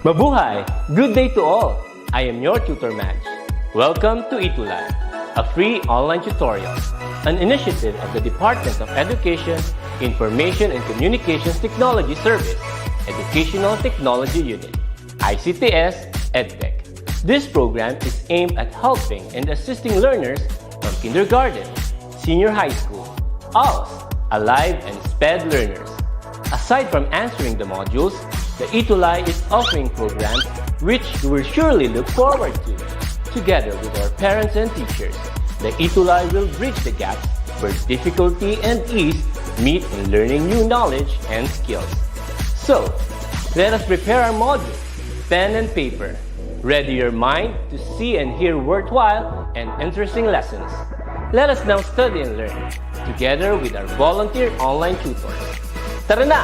Mabuhay! Good day to all! I am your tutor Madge. Welcome to ETUlay, a free online tutorial, an initiative of the Department of Education, Information and Communications Technology Service, Educational Technology Unit, ICTS EdTech. This program is aimed at helping and assisting learners from kindergarten, senior high school, ALS, Alive, and SPED learners. Aside from answering the modules, the ETUlay is offering programs which you will surely look forward to. Together with our parents and teachers, the ETUlay will bridge the gap where difficulty and ease meet in learning new knowledge and skills. So, let us prepare our modules, pen and paper. Ready your mind to see and hear worthwhile and interesting lessons. Let us now study and learn, together with our volunteer online tutors. Tara na!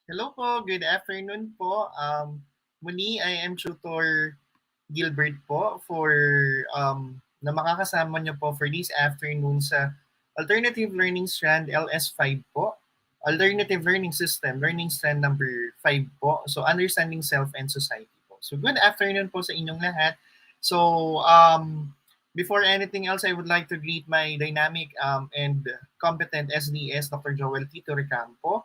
Hello po, good afternoon po. Muli, I am Tutor Gilbert po na makakasama niyo po for this afternoon sa Alternative Learning Strand LS5 po. Alternative Learning System, Learning Strand number 5 po. So, Understanding Self and Society po. So, good afternoon po sa inyong lahat. So, before anything else, I would like to greet my dynamic and competent SDS, Dr. Joel Tito Recampo.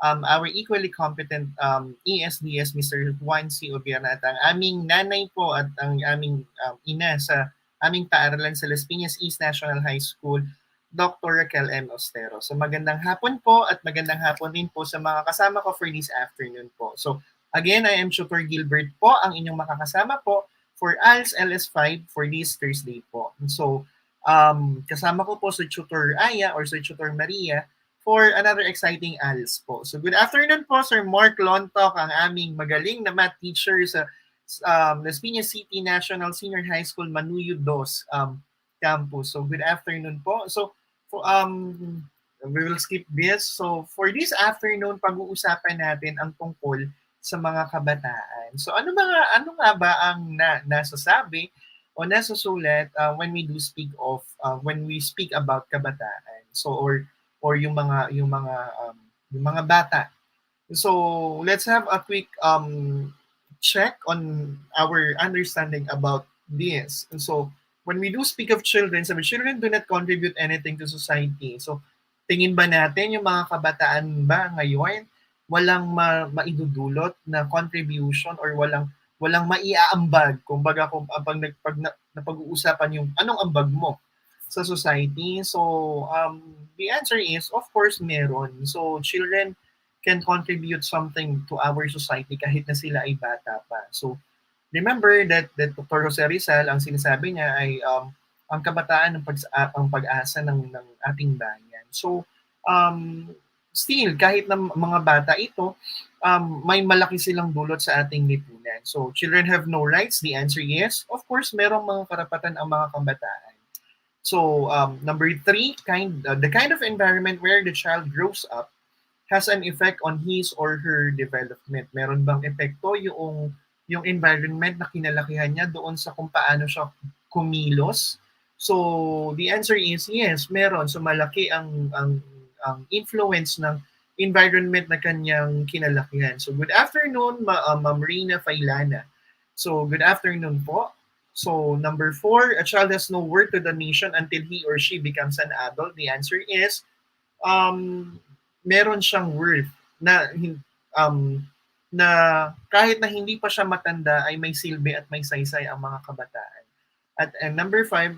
Our equally competent ESDS, Mr. Juan C. Obiana, at ang aming nanay po at ang aming ina sa aming paaralan sa Las Piñas East National High School, Dr. Raquel M. Ostero. So magandang hapon po at magandang hapon din po sa mga kasama ko for this afternoon po. So again, I am Tutor Gilbert po, ang inyong makakasama po for ALS LS5 for this Thursday po. So kasama ko po si Tutor Aya or si Tutor Maria for another exciting ALS po. So good afternoon po, Sir Mark Lontok, ang aming magaling na math teacher sa Las Piñas City National Senior High School, Manuyo 2 campus. So good afternoon po. So we will skip this. So for this afternoon, pag-uusapan natin ang tungkol sa mga kabataan. So ano nga ba ang nasasabi o nasusulat when we speak about kabataan? So or yung mga bata. So let's have a quick check on our understanding about this. And so when we do speak of children, sabi children do not contribute anything to society. So tingin ba natin yung mga kabataan ba ngayon walang maidudulot na contribution or walang maiaambag kumbaga kung pag napag-uusapan yung anong ambag mo sa society? So, the answer is, of course, meron. So, children can contribute something to our society kahit na sila ay bata pa. So, remember that Dr. Jose Rizal, ang sinasabi niya ay ang kabataan ang pag-asa ng ating bayan. So, still, kahit na mga bata ito, may malaki silang dulot sa ating lipunan. So, children have no rights? The answer is, of course, merong mga karapatan ang mga kabataan. So, number 3, the kind of environment where the child grows up has an effect on his or her development. Meron bang epekto yung environment na kinalakihan niya doon sa kung paano siya kumilos? So, the answer is yes, meron. So, malaki ang influence ng environment na kanyang kinalakihan. So, good afternoon, Ma'am Rina Failana. So, good afternoon po. So, number 4, a child has no worth to the nation until he or she becomes an adult. The answer is, meron siyang worth na kahit na hindi pa siya matanda ay may silbi at may saysay ang mga kabataan. And number 5,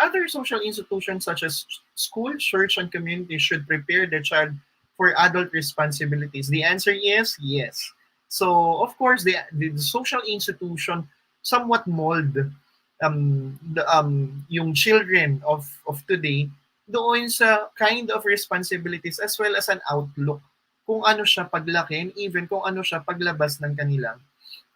other social institutions such as school, church, and community should prepare the child for adult responsibilities. The answer is yes. So, of course, the social institution somewhat mold yung children of today doon sa kind of responsibilities as well as an outlook kung ano siya paglaki and even kung ano siya paglabas ng kanilang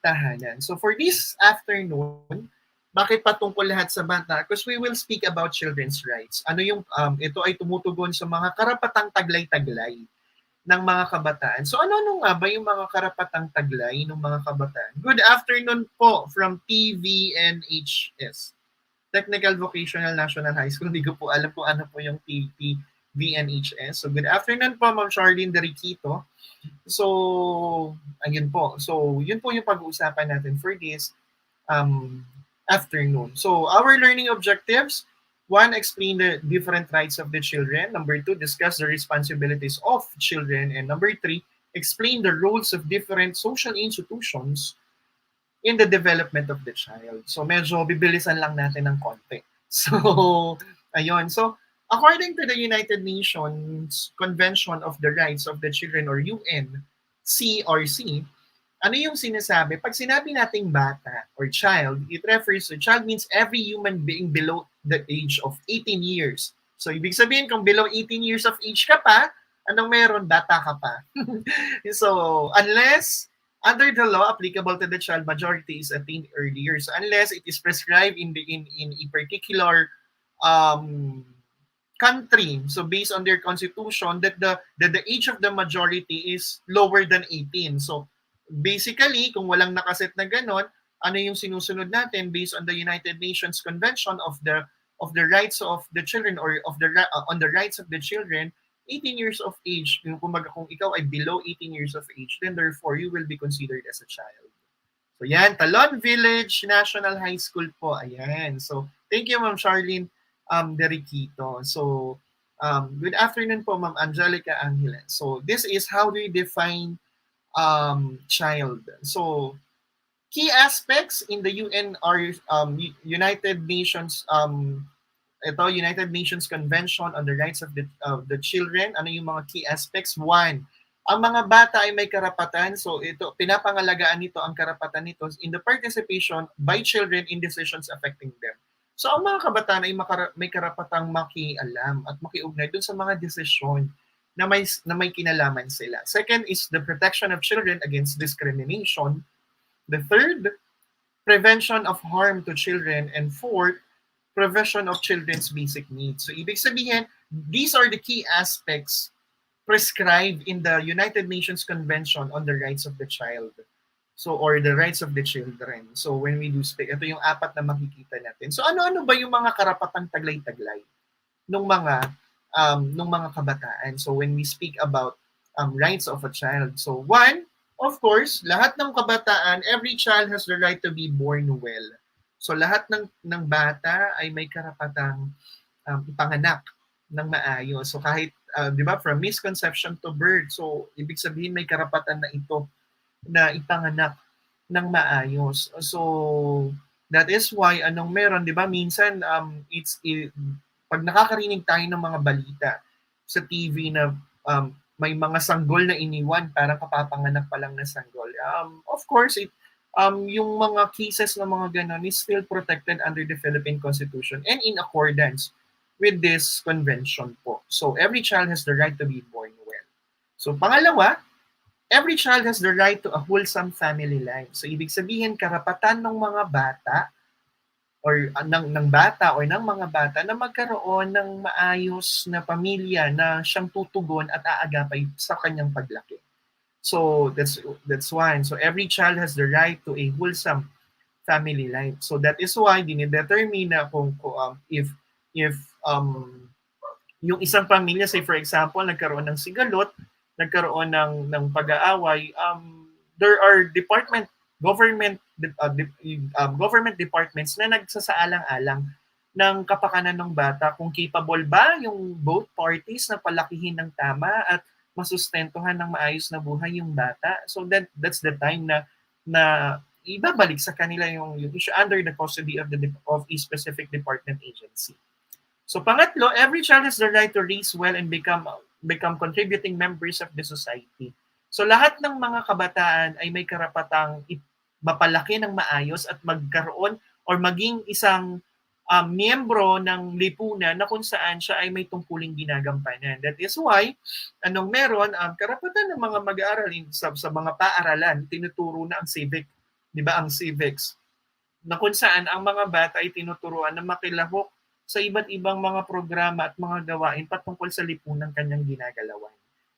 tahanan. So for this afternoon, bakit patungkol lahat sa bata? Because we will speak about children's rights. Ano yung ito ay tumutugon sa mga karapatang taglay-taglay ng mga kabataan. So ano nga ba yung mga karapatang taglay ng mga kabataan? Good afternoon po from TVNHS, Technical Vocational National High School. Hindi ko po alam kung ano po yung VNHS. So good afternoon po, Ma'am Charlene Deriquito. So, ayun po. So, yun po yung pag-uusapan natin for this um, afternoon. So, our learning objectives, one, explain the different rights of the children. Number two, discuss the responsibilities of children. And number three, explain the roles of different social institutions in the development of the child. So, medyo bibilisan lang natin ng konti. So, ayun. So, according to the United Nations Convention of the Rights of the Children or UN, CRC, ano yung sinasabi? Pag sinabi nating bata or child, it refers to child means every human being below the age of 18 years. So, ibig sabihin, kung below 18 years of age ka pa, anong meron? Bata ka pa. So, unless under the law applicable to the child, majority is attained earlier. So, unless it is prescribed in a particular um, country, so based on their constitution, that the age of the majority is lower than 18. So, basically, kung walang nakaset na ganon, ano yung sinusunod natin based on the United Nations Convention of the rights of the children or of the on the rights of the children, 18 years of age. Kung ikaw ay below 18 years of age, then therefore you will be considered as a child. So yan, Talon Village National High School po. Ayan. So thank you, Ma'am Charlene Deriquito. So good afternoon po, Ma'am Angelica Angeles. So this is how do we define child. So key aspects in the UN are United Nations United Nations Convention on the Rights of the Children. Ano yung mga key aspects? One, ang mga bata ay may karapatan. So ito, pinapangalagaan nito ang karapatan nito in the participation by children in decisions affecting them. So ang mga kabataan ay may karapatang makialam at makiugnay dun sa mga desisyon na may kinalaman sila. Second is the protection of children against discrimination. The third, prevention of harm to children. And fourth, provision of children's basic needs. So ibig sabihin, these are the key aspects prescribed in the United Nations Convention on the Rights of the Child. So, or the rights of the children. So when we do speak, ito yung apat na makikita natin. So ano-ano ba yung mga karapatang taglay-taglay nung mga kabataan? So when we speak about rights of a child. So one, of course, lahat ng kabataan, every child has the right to be born well. So lahat ng bata ay may karapatang ipanganak ng maayos. So kahit, di ba, from misconception to birth, so ibig sabihin may karapatan na ito na ipanganak ng maayos. So that is why anong meron, di ba, minsan pag nakakarinig tayo ng mga balita sa TV na may mga sanggol na iniwan, parang kapapanganak pa lang na sanggol. Of course, yung mga cases na mga ganon is still protected under the Philippine Constitution and in accordance with this convention po. So every child has the right to be born well. So pangalawa, every child has the right to a wholesome family life. So ibig sabihin, karapatan ng mga bata or ng bata or ng mga bata na magkaroon ng maayos na pamilya na siyang tutugon at aagapay sa kanyang paglaki. So that's one. So every child has the right to a wholesome family life. So that is why dinidetermine na kung if yung isang pamilya, say for example, nagkaroon ng sigalot, nagkaroon ng pag-aaway, there are government departments na nagsasaalang-alang ng kapakanan ng bata kung capable ba yung both parties na palakihin ng tama at masustentuhan ng maayos na buhay yung bata. So that's the time na ibabalik sa kanila yung issue under the custody of a specific department agency. So pangatlo, every child has the right to raise well and become contributing members of the society. So lahat ng mga kabataan ay may karapatang mapalaki ng maayos at magkaroon or maging isang miyembro ng lipunan na kung saan siya ay may tungkuling ginagampanan. That is why, anong meron, karapatan ng mga mag-aaral sa mga paaralan, tinuturo na ang civic, di ba, ang civics, na kung saan ang mga bata ay tinuturuan na makilahok sa iba't ibang mga programa at mga gawain patungkol sa lipunan kanyang ginagalawan.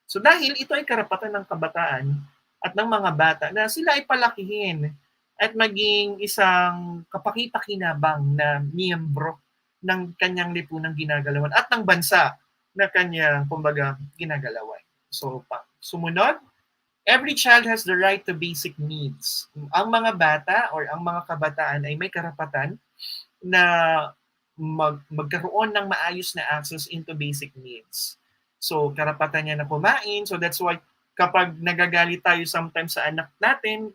So dahil ito ay karapatan ng kabataan at ng mga bata na sila ay palakihin at maging isang kapaki-pakinabang na miyembro ng kanyang lipunang ginagalawan at ng bansa. na kanyang, kumbaga, ginagalawan. So, sumunod, every child has the right to basic needs. Ang mga bata or ang mga kabataan ay may karapatan na magkaroon ng maayos na access into basic needs. So, karapatan niya na kumain. So, that's why kapag nagagalit tayo sometimes sa anak natin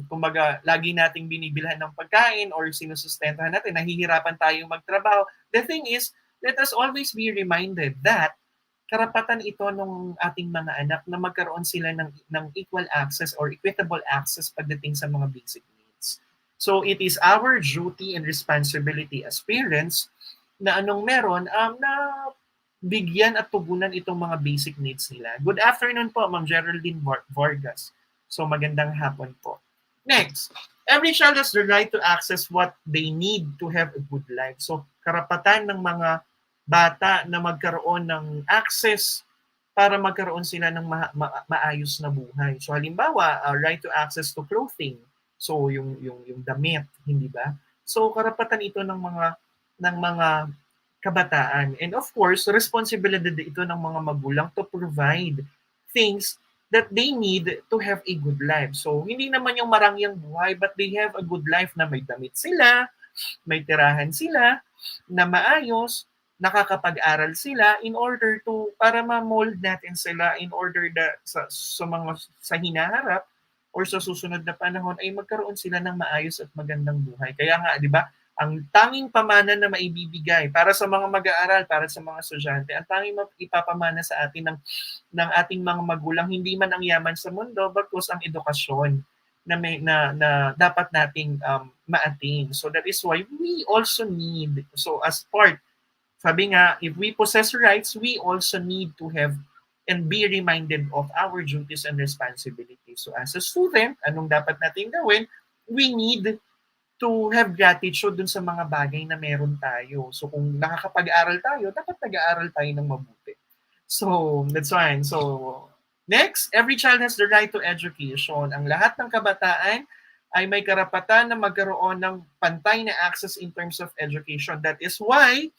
kumbaga, lagi nating binibilhan ng pagkain or sinusustentahan natin, nahihirapan tayong magtrabaho. The thing is, let us always be reminded that karapatan ito ng ating mga anak na magkaroon sila ng equal access or equitable access pagdating sa mga basic needs. So it is our duty and responsibility as parents na anong meron na bigyan at tugunan itong mga basic needs nila. Good afternoon po, Ma'am Geraldine Vargas. So magandang hapon po. Next, every child has the right to access what they need to have a good life. So karapatan ng mga bata na magkaroon ng access para magkaroon sila ng maayos na buhay. So halimbawa, right to access to clothing. So yung damit, hindi ba? So karapatan ito ng mga kabataan. And of course, responsibility ito ng mga magulang to provide things that they need to have a good life. So hindi naman yung marangyang buhay, but they have a good life na may damit sila, may tirahan sila na maayos, nakakapag-aral sila in order to para ma-mold natin sila in order sa hinaharap or sa susunod na panahon ay magkaroon sila ng maayos at magandang buhay. Kaya nga, di ba, ang tanging pamana na maibibigay para sa mga mag-aaral, para sa mga estudyante, ang tanging ipapamana sa atin ng ating mga magulang, hindi man ang yaman sa mundo, bagkus ang edukasyon na dapat nating ma-attain. So that is why we also need, so as part, sabi nga, if we possess rights, we also need to have and be reminded of our duties and responsibilities. So as a student, anong dapat natin gawin? We need to have gratitude dun sa mga bagay na meron tayo. So kung nakakapag-aral tayo, dapat nag-aaral tayo ng mabuti. So that's fine. So next, every child has the right to education. Ang lahat ng kabataan ay may karapatan na magkaroon ng pantay na access in terms of education. That is why,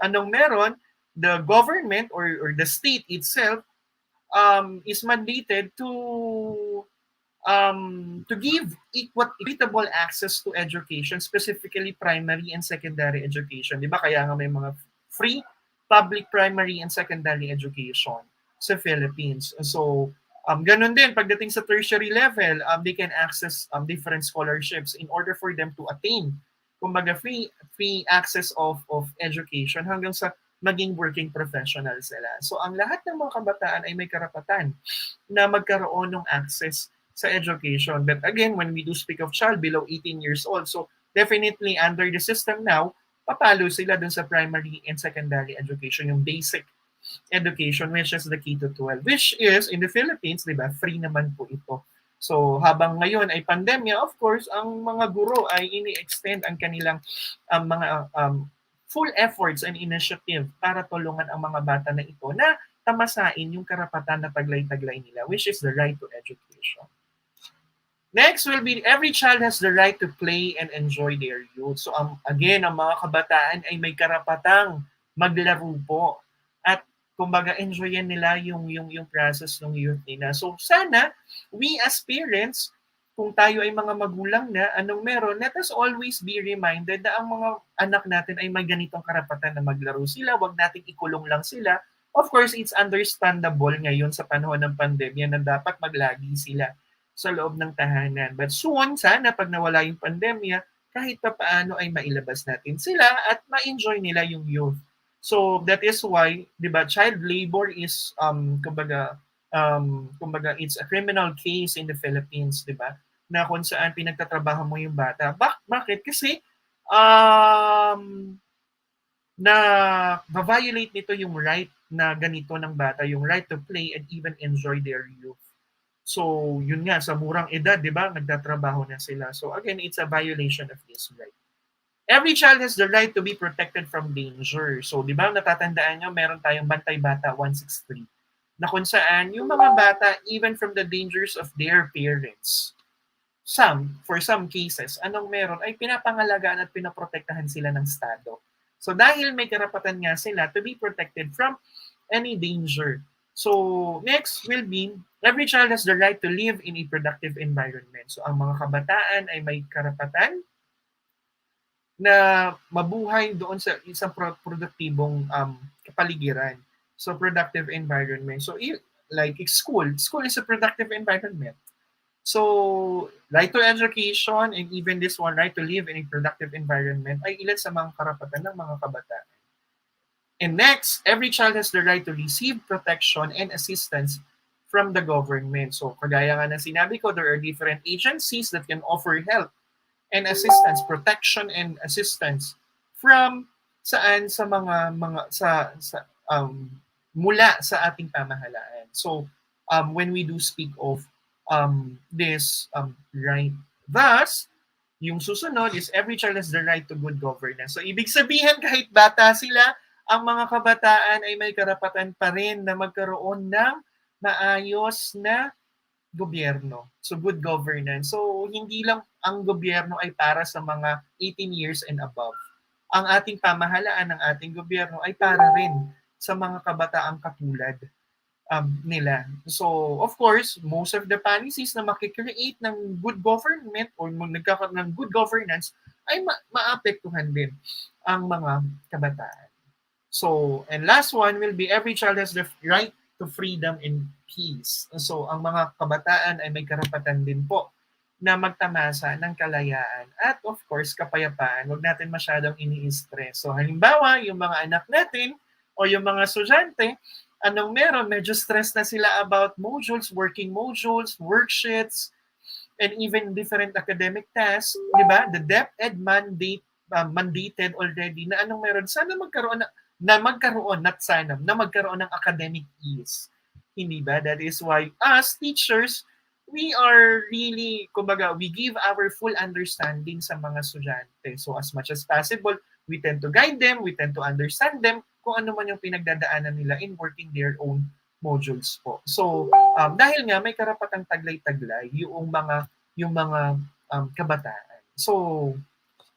anong meron, the government or the state itself is mandated to give equitable access to education, specifically primary and secondary education. Di ba? Kaya nga may mga free public primary and secondary education sa Philippines. So, ganun din, pagdating sa tertiary level, they can access different scholarships in order for them to attain, kumbaga, free access of education hanggang sa maging working professional sila. So, ang lahat ng mga kabataan ay may karapatan na magkaroon ng access sa education. But again, when we do speak of child below 18 years old, so definitely under the system now, papalo sila dun sa primary and secondary education, yung basic education, which is the K-12, which is in the Philippines, di ba, free naman po ito. So habang ngayon ay pandemya, of course, ang mga guro ay ini-extend ang kanilang mga full efforts and initiative para tulungan ang mga bata na ito na tamasain yung karapatan na taglay-taglay nila, which is the right to education. Next will be, every child has the right to play and enjoy their youth. So again, ang mga kabataan ay may karapatang maglaro po at kumbaga enjoyin nila yung process ng youth nila. So sana we as parents, kung tayo ay mga magulang na, anong meron, let us always be reminded na ang mga anak natin ay may ganitong karapatan na maglaro sila, wag nating ikulong lang sila. Of course, it's understandable ngayon sa panahon ng pandemya na dapat maglagi sila sa loob ng tahanan. But soon, sana pag nawala yung pandemya, kahit pa paano ay mailabas natin sila at ma-enjoy nila yung youth. So that is why, 'di ba, child labor is kumbaga it's a criminal case in the Philippines, 'di ba? Na kung saan pinagtatrabaho mo yung bata. Bakit? Kasi na violate nito yung right na ganito ng bata, yung right to play and even enjoy their youth. So, yun nga, sa murang edad, di ba, nagtatrabaho na sila. So, again, it's a violation of this right. Every child has the right to be protected from danger. So, di ba, natatandaan nyo, meron tayong Bantay Bata 163 na kung saan yung mga bata, even from the dangers of their parents, for some cases, anong meron, ay pinapangalagaan at pinaprotektahan sila ng Estado. So dahil may karapatan nga sila to be protected from any danger. So next will be, every child has the right to live in a productive environment. So ang mga kabataan ay may karapatan na mabuhay doon sa isang produktibong kapaligiran. So productive environment. So like school is a productive environment. So right to education and even this one, right to live in a productive environment ay ilan sa mga karapatan ng mga kabataan. And next, every child has the right to receive protection and assistance from the government. So kagaya nga ng sinabi ko, there are different agencies that can offer help and assistance, protection and assistance from saan sa mula sa ating pamahalaan. So when we do speak of this right, thus yung susunod is every child has the right to good governance. So ibig sabihin kahit bata sila, ang mga kabataan ay may karapatan pa rin na magkaroon ng maayos na gobyerno. So good governance. So hindi lang ang gobyerno ay para sa mga 18 years and above. Ang ating pamahalaan ng ating gobyerno ay para rin sa mga kabataang katulad nila. So of course, most of the policies na makikreate ng good government or nagkakaroon ng good governance ay maapektuhan din ang mga kabataan. So, and last one will be every child has the right to freedom and peace. So, ang mga kabataan ay may karapatan din po na magtamasa ng kalayaan at of course, kapayapaan. Huwag natin masyadong ini-stress. So, halimbawa, yung mga anak natin o yung mga estudyante, anong meron? Medyo stress na sila about modules, working modules, worksheets, and even different academic tasks. Di ba? The DepEd mandated already na anong meron? Sana magkaroon ng academic ease. Hindi ba? That is why us teachers, we are really, kumbaga, we give our full understanding sa mga estudyante. So as much as possible, we tend to guide them, we tend to understand them kung ano man yung pinagdadaanan nila in working their own modules po. So dahil nga may karapatang taglay-taglay yung mga kabataan. So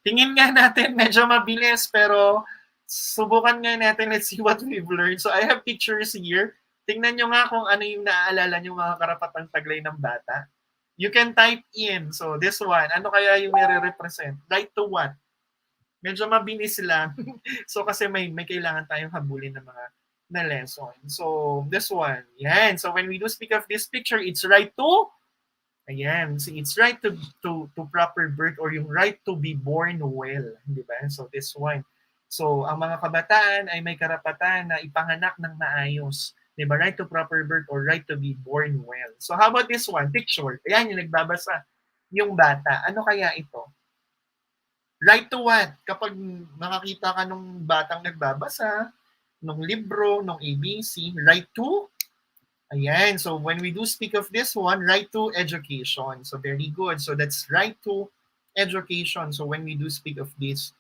tingin nga natin medyo mabilis pero subukan nga natin, let's see what we've learned. So I have pictures here. Tingnan nyo nga kung ano yung naaalala nyo mga karapatang taglay ng bata. You can type in. So this one, ano kaya yung nire-represent? Right to what? Medyo mabilis lang. So kasi may kailangan tayong habulin ng mga na lesson. So this one, yan. So when we do speak of this picture, it's right to, ayan, see, it's right to proper birth or yung right to be born well. Di ba? So this one. So, ang mga kabataan ay may karapatan na ipanganak ng maayos. Diba? Right to proper birth or right to be born well. So, how about this one? Picture. Ayan, yung nagbabasa. Yung bata. Ano kaya ito? Right to what? Kapag nakakita ka nung batang nagbabasa, nung libro, nung ABC, right to? Ayan. So, when we do speak of this one, right to education. So, very good. So, that's right to education. So, when we do speak of this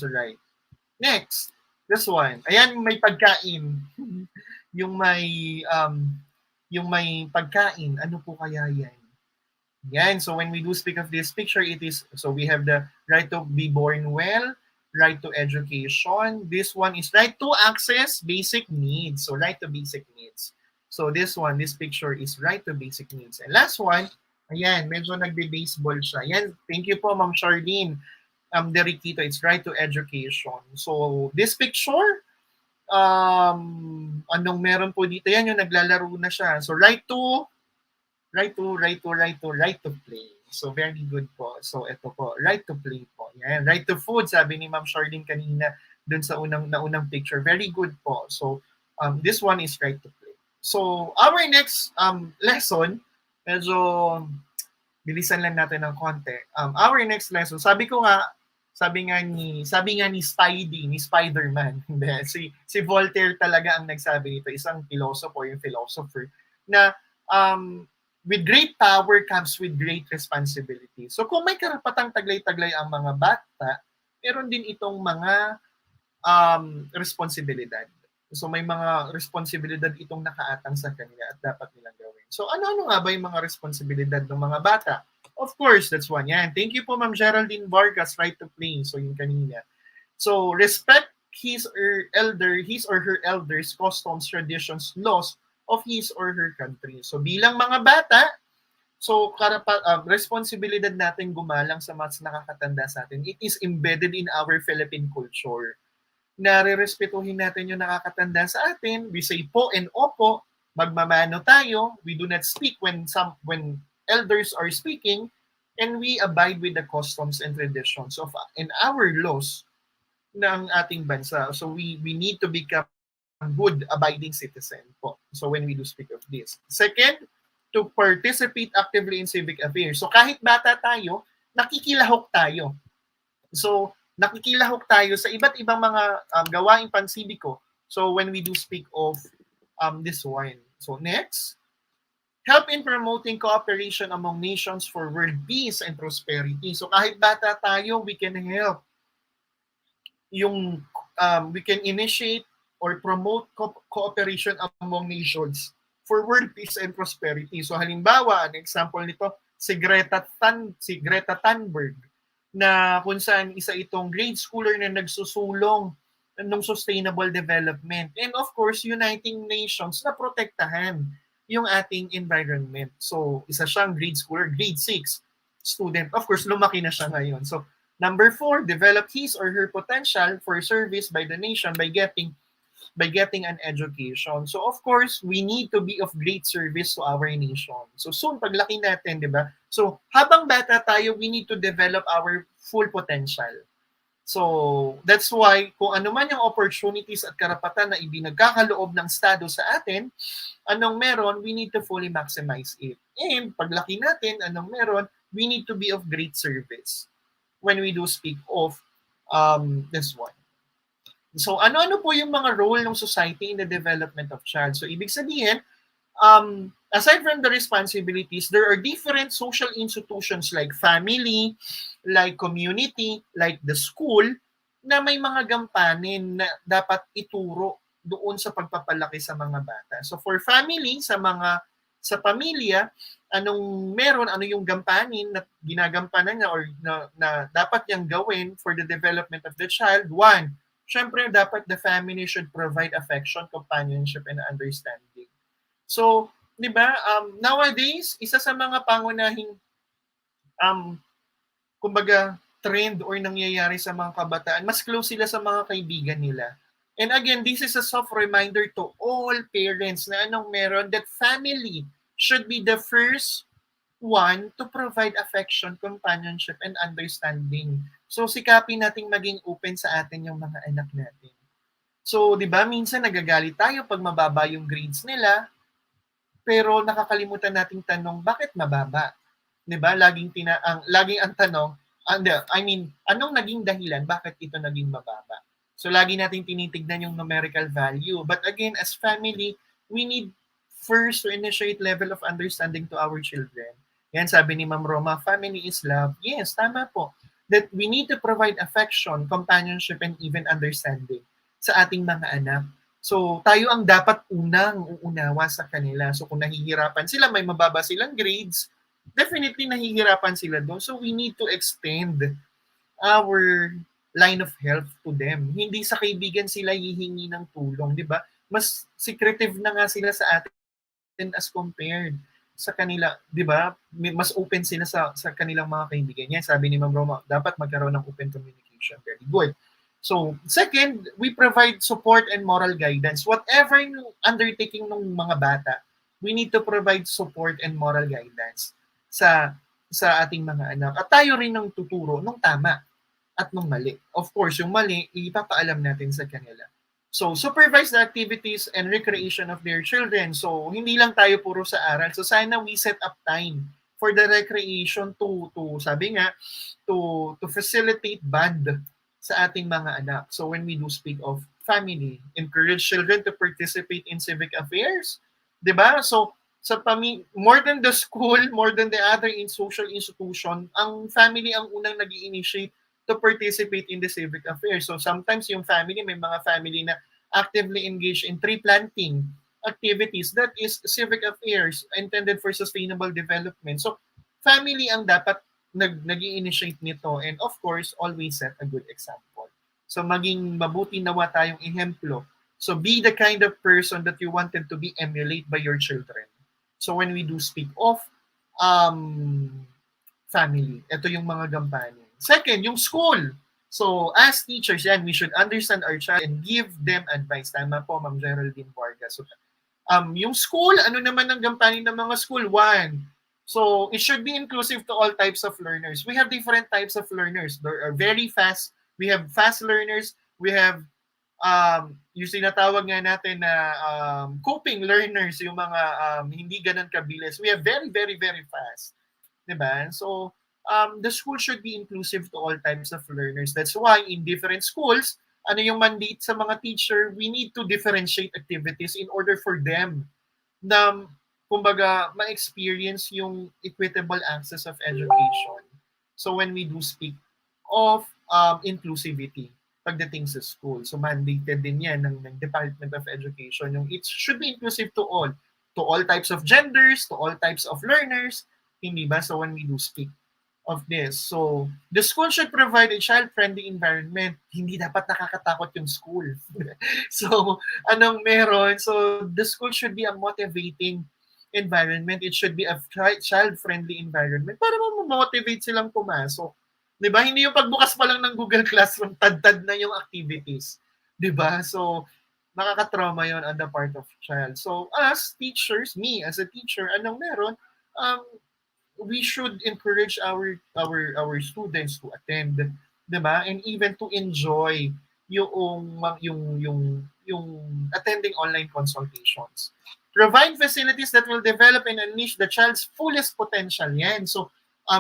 right. Next, this one. Ayan, may pagkain. yung may pagkain. Ano po kaya yan? Yan. So when we do speak of this picture, it is, so we have the right to be born well, right to education. This one is right to access basic needs. So right to basic needs. So this one, this picture is right to basic needs. And last one, ayan, medyo nagbe-baseball siya. Ayan, thank you po, Ma'am Charlene. Derikito, it's right to education. So, this picture, anong meron po dito? Yan yung naglalaro na siya. So, right to play. So, very good po. So, ito po, right to play po. Yan, right to food, sabi ni Ma'am Charlene kanina dun sa unang picture. Very good po. So, this one is right to play. So, our next lesson, medyo bilisan lang natin ng konti. Our next lesson, sabi nga ni Spiderman, si Voltaire talaga ang nagsabi nito, isang philosopher na with great power comes with great responsibility. So kung may karapatang taglay-taglay ang mga bata, meron din itong mga responsibilidad. So may mga responsibilidad itong nakaatang sa kanila at dapat nilang gawin. So ano-ano nga ba yung mga responsibilidad ng mga bata? Of course, that's one. Yan. Thank you po, Ma'am Geraldine Vargas, right to play. So, yung kanina. So respect his or her elders, customs, traditions, laws of his or her country. So bilang mga bata, so responsibilidad natin gumalang sa mas nakakatanda sa atin. It is embedded in our Philippine culture. Nare-respetuhin natin yung nakakatanda sa atin. We say po and opo, magmamano tayo. We do not speak when elders are speaking, and we abide with the customs and traditions of and our laws ng ating bansa. So we need to become good abiding citizen po. So when we do speak of this. Second, to participate actively in civic affairs. So kahit bata tayo, nakikilahok tayo. So nakikilahok tayo sa iba't ibang mga gawaing pansibiko. So when we do speak of this one. So next, help in promoting cooperation among nations for world peace and prosperity. So kahit bata tayo, we can help we can initiate or promote cooperation among nations for world peace and prosperity. So halimbawa, an example nito, si Greta Thunberg, na kung saan isa itong grade schooler na nagsusulong ng sustainable development. And of course, Uniting Nations na protektahan yung ating environment. So, isa siyang grade schooler, grade 6 student. Of course, lumaki na siya ngayon. So, number 4, develop his or her potential for service by the nation by getting an education. So of course, we need to be of great service to our nation. So soon, paglaki natin, di ba? So habang bata tayo, we need to develop our full potential. So that's why kung ano man yung opportunities at karapatan na ibinagkakaloob ng Estado sa atin, anong meron, we need to fully maximize it. And paglaki natin, anong meron, we need to be of great service when we do speak of this one. So ano-ano po yung mga role ng society in the development of child? So ibig sabihin, aside from the responsibilities, there are different social institutions like family, like community, like the school, na may mga gampanin na dapat ituro doon sa pagpapalaki sa mga bata. So for family, sa pamilya, ano yung gampanin na ginagampanan niya or na dapat niyang gawin for the development of the child? One, syempre dapat the family should provide affection, companionship, and understanding. So, di ba, nowadays, isa sa mga pangunahing kumbaga trend or nangyayari sa mga kabataan, mas close sila sa mga kaibigan nila. And again, this is a soft reminder to all parents na anong meron, that family should be the first one to provide affection, companionship, and understanding. So, sikapin nating maging open sa atin yung mga anak natin. So, di ba, minsan nagagalit tayo pag mababa yung grades nila, pero nakakalimutan nating tanong, bakit mababa? Di ba? Laging ang tanong, anong naging dahilan, bakit ito naging mababa? So, lagi nating tinitignan yung numerical value. But again, as family, we need first to initiate level of understanding to our children. Yan, sabi ni Ma'am Roma, family is love. Yes, tama po. That we need to provide affection, companionship, and even understanding sa ating mga anak. So, tayo ang dapat unang uunawa sa kanila. So, kung nahihirapan sila, may mababa silang grades, definitely nahihirapan sila doon. So, we need to extend our line of help to them. Hindi sa kaibigan sila hihingi ng tulong, di ba? Mas secretive na nga sila sa atin as compared sa kanila, di ba? Mas open sila sa kanilang mga kaibigan. Yan, sabi ni Ma'am Roma, dapat magkaroon ng open communication. Very good. So, second, we provide support and moral guidance. Whatever yung undertaking ng mga bata, we need to provide support and moral guidance sa ating mga anak. At tayo rin ang tuturo ng tama at ng mali. Of course, yung mali, ipapaalam natin sa kanila. So, supervise the activities and recreation of their children. So, hindi lang tayo puro sa aral. So, sana we set up time for the recreation to sabi nga, to facilitate bond sa ating mga anak. So, when we do speak of family, encourage children to participate in civic affairs. Diba? So, more than the school, more than the other social institution, ang family ang unang nag-i-initiate to participate in the civic affairs. So sometimes yung family, may mga family na actively engaged in tree planting activities. That is civic affairs intended for sustainable development. So family ang dapat nag-i-initiate nito, and of course, always set a good example. So maging mabuti nawa tayong ehemplo. So be the kind of person that you wanted to be emulate by your children. So when we do speak of family, ito yung mga gampanin. Second, yung school. So as teachers, yan, we should understand our child and give them advice. Tama po, Ma'am Geraldine Vargas. So, yung school, ano naman ang gampanin ng mga school? One, so it should be inclusive to all types of learners. We have different types of learners. There are very fast, we have fast learners, we have yung sinatawag nga natin na coping learners, yung mga hindi ganun kabilis. We have very, very, very fast. Diba? So, the school should be inclusive to all types of learners. That's why in different schools, ano yung mandate sa mga teacher, we need to differentiate activities in order for them na, kumbaga, ma-experience yung equitable access of education. So when we do speak of inclusivity pagdating sa school, so mandated din yan ng Department of Education. Yung it should be inclusive to all types of genders, to all types of learners, hindi ba? So when we do speak of this. So, the school should provide a child-friendly environment. Hindi dapat nakakatakot yung school. So, anong meron? So, the school should be a motivating environment. It should be a child-friendly environment para ma-motivate silang pumasok. 'Di ba? Hindi yung pagbukas pa lang ng Google Classroom, tad-tad na yung activities. 'Di ba? So, nakaka-trauma yon on the part of child. So, as teachers, me as a teacher, anong meron? We should encourage our students to attend, 'di ba? And even to enjoy yung attending online consultations. Provide facilities that will develop and unleash the child's fullest potential. Yan. So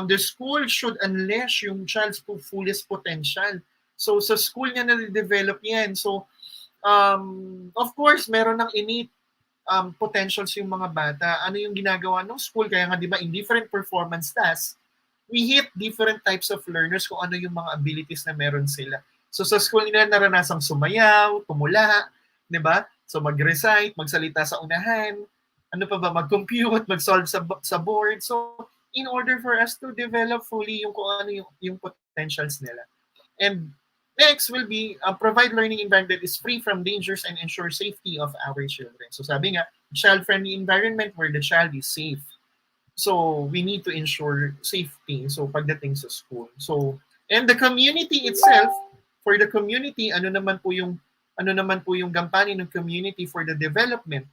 the school should unleash yung child's fullest potential. So sa school niya na-develop yan. So of course, meron ng innate potentials yung mga bata. Ano yung ginagawa ng school? Kaya nga, di ba, in different performance tasks, we hit different types of learners kung ano yung mga abilities na meron sila. So sa school nila naranasang sumayaw, tumula, di ba? So mag-recite, magsalita sa unahan, ano pa ba, mag-compute, mag-solve sa board. So in order for us to develop fully yung kung ano yung potentials nila. And next will be provide learning environment that is free from dangers and ensure safety of our children. So sabi nga, child-friendly environment where the child is safe. So we need to ensure safety. So pagdating sa school. So and the community itself, for the community, ano naman po yung gampanin ng community for the development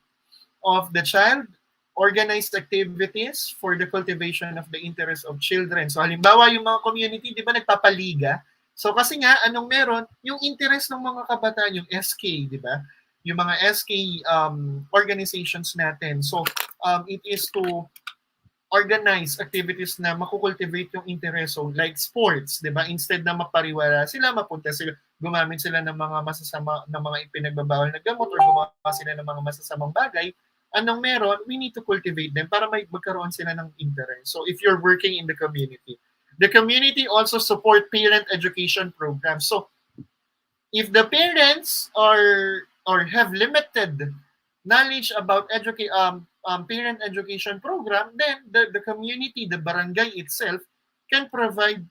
of the child, organized activities for the cultivation of the interest of children. So halimbawa yung mga community, di ba nagpapaliga? So kasi nga, anong meron? Yung interest ng mga kabataan, yung SK, di ba? Yung mga SK organizations natin. So it is to organize activities na makukultivate yung interest. So like sports, di ba? Instead na mapariwara sila, mapunta sila, gumamit sila ng mga masasama, ng mga ipinagbabawal na gamot or gumawa sila ng mga masasamang bagay, anong meron? We need to cultivate them para magkaroon sila ng interest. So if you're working in the community also support parent education programs. So if the parents or have limited knowledge about parent education program, then the community, the barangay itself can provide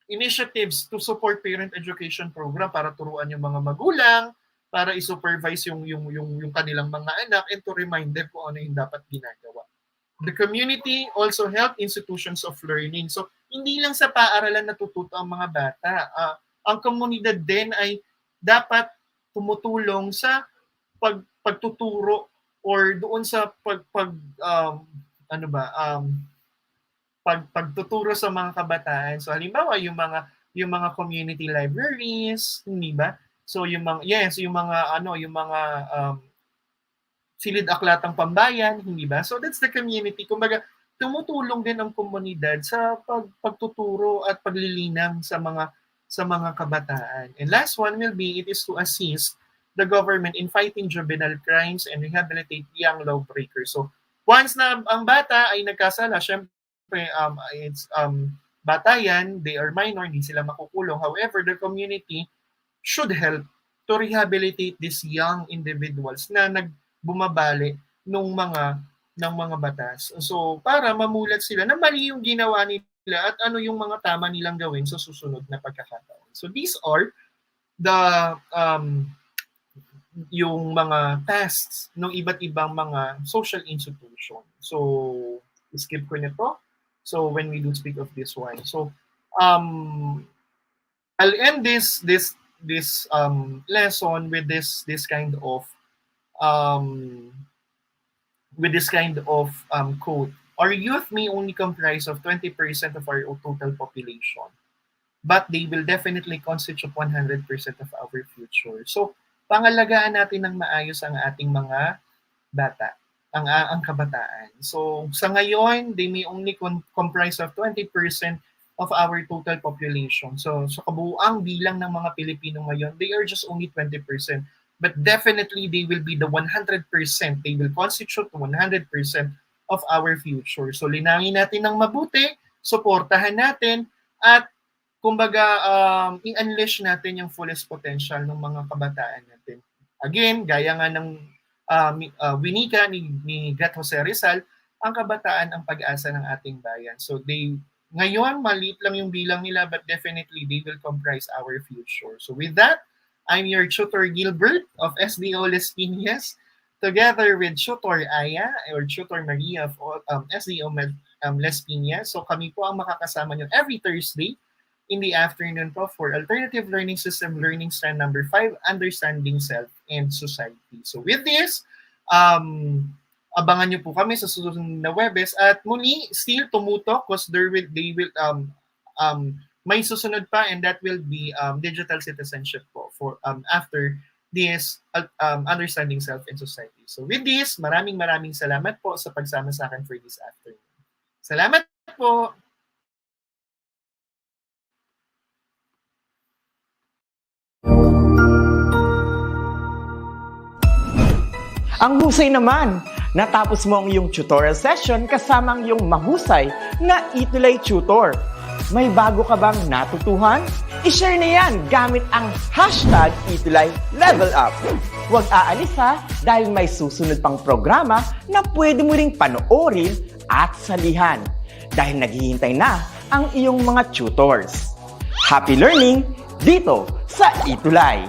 initiatives to support parent education program para turuan yung mga magulang, para i-supervise yung kanilang mga anak and to remind them kung ano yung dapat ginagawa. The community also help institutions of learning. So hindi lang sa paaralan natututo ang mga bata. Ang komunidad din ay dapat tumutulong sa pagtuturo or doon sa pagtuturo sa mga kabataan. So halimbawa yung mga community libraries, hindi ba? So yung mga silid-aklatang pambayan, hindi ba? So that's the community. Kumbaga, tumutulong din ang komunidad sa pagtuturo at paglilinang sa mga kabataan. And last one will be, it is to assist the government in fighting juvenile crimes and rehabilitate young lawbreakers. So once na ang bata ay nagkasala, syempre bata yan, they are minor, hindi sila makukulong. However, the community should help to rehabilitate these young individuals na nagbumabali ng mga batas. So, para mamulat sila na mali yung ginawa nila at ano yung mga tama nilang gawin sa susunod na pagkakataon. So, these are the yung mga tasks ng iba't ibang mga social institution. So, skip ko nito. So, when we do speak of this one. So, I'll end this lesson with this kind of um, quote. Our youth may only comprise of 20% of our total population, but they will definitely constitute 100% of our future. So, pangalagaan natin ng maayos ang ating mga bata, ang kabataan. So, sa ngayon, they may only comprise of 20% of our total population. So, sa kabuuang bilang ng mga Pilipino ngayon, they are just only 20%. But definitely, they will be the 100%. They will constitute 100% of our future. So, linangin natin ng mabuti, suportahan natin, at kumbaga, i-unleash natin yung fullest potential ng mga kabataan natin. Again, gaya nga ng winika ni Gat Jose Rizal, ang kabataan ang pag-asa ng ating bayan. So ngayon, maliit lang yung bilang nila, but definitely they will comprise our future. So with that, I'm your tutor Gilbert of SDO Les Piñas, together with tutor Aya or tutor Maria of SDO Les Piñas. So kami po ang makakasama nyo every Thursday in the afternoon po for Alternative Learning System Learning Strand number 5, Understanding Self and Society. So with this, abangan nyo po kami sa susunod na Webes, at muli, still tumutok because may susunod pa, and that will be digital citizenship po for after this Understanding Self and Society. So with this, maraming salamat po sa pagsama sa akin for this afternoon. Salamat po! Ang husay naman! Natapos mo ang iyong tutorial session kasama ang iyong mahusay na ETUlay tutor. May bago ka bang natutuhan? I-share na yan gamit ang hashtag #ETUlayLevelUp. Huwag aalis ha, dahil may susunod pang programa na pwede mo ring panoorin at salihan. Dahil naghihintay na ang iyong mga tutors. Happy learning dito sa ETUlay!